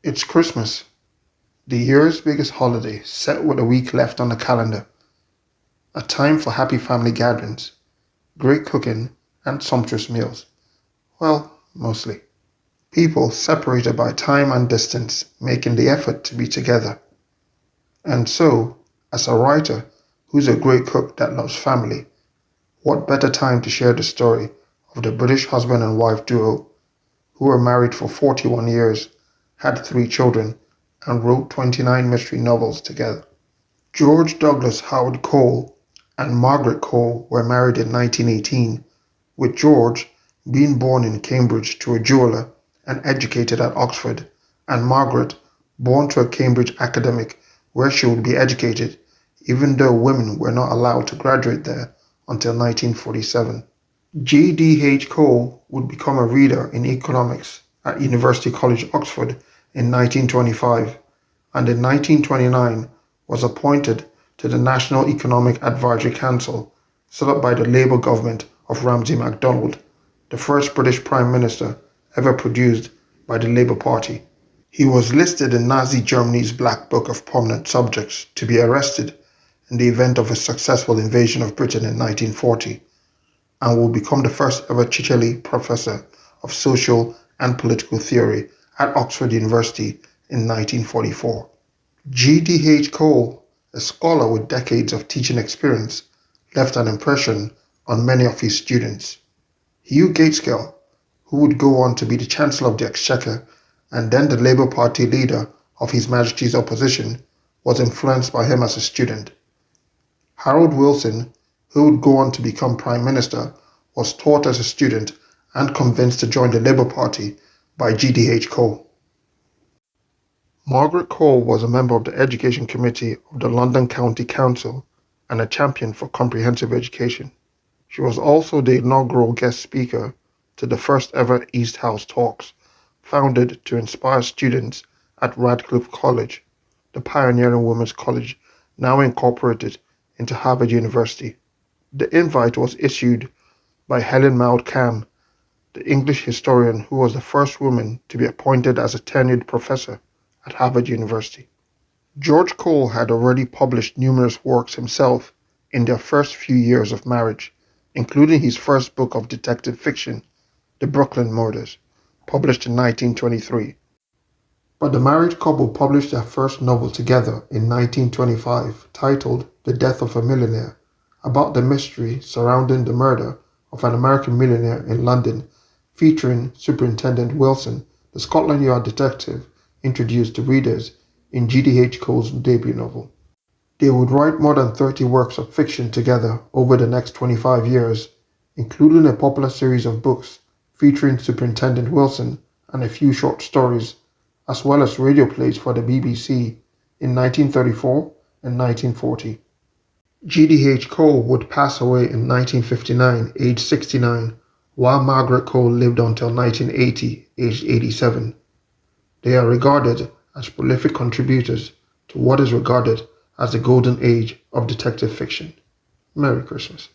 It's Christmas, the year's biggest holiday, set with a week left on the calendar. A time for happy family gatherings, great cooking, and sumptuous meals. Well, mostly. People separated by time and distance making the effort to be together. And so, as a writer who's a great cook that loves family, what better time to share the story of the British husband and wife duo who were married for 41 years, had 3 children, and wrote 29 mystery novels together. George Douglas Howard Cole and Margaret Cole were married in 1918, with George being born in Cambridge to a jeweller and educated at Oxford, and Margaret born to a Cambridge academic where she would be educated, even though women were not allowed to graduate there until 1947. G.D.H. Cole would become a reader in economics at University College, Oxford in 1925, and in 1929 was appointed to the National Economic Advisory Council set up by the Labour government of Ramsay MacDonald, the first British Prime Minister ever produced by the Labour Party. He was listed in Nazi Germany's Black Book of Prominent Subjects to be arrested in the event of a successful invasion of Britain in 1940, and will become the first ever Chichele Professor of Social and Political Theory at Oxford University in 1944. G.D.H. Cole, a scholar with decades of teaching experience, left an impression on many of his students. Hugh Gaitskell, who would go on to be the Chancellor of the Exchequer and then the Labour Party leader of His Majesty's opposition, was influenced by him as a student. Harold Wilson, who would go on to become Prime Minister, was taught as a student and convinced to join the Labour Party by G.D.H. Cole. Margaret Cole was a member of the Education Committee of the London County Council and a champion for comprehensive education. She was also the inaugural guest speaker to the first ever East House Talks, founded to inspire students at Radcliffe College, the pioneering women's college now incorporated into Harvard University. The invite was issued by Helen Maud Cam, the English historian who was the first woman to be appointed as a tenured professor at Harvard University. George Cole had already published numerous works himself in their first few years of marriage, including his first book of detective fiction, The Brooklyn Murders, published in 1923. But the married couple published their first novel together in 1925, titled The Death of a Millionaire, about the mystery surrounding the murder of an American millionaire in London, featuring Superintendent Wilson, the Scotland Yard detective introduced to readers in G.D.H. Cole's debut novel. They would write more than 30 works of fiction together over the next 25 years, including a popular series of books featuring Superintendent Wilson and a few short stories, as well as radio plays for the BBC in 1934 and 1940. G.D.H. Cole would pass away in 1959, aged 69, while Margaret Cole lived until 1980, aged 87. They are regarded as prolific contributors to what is regarded as the golden age of detective fiction. Merry Christmas.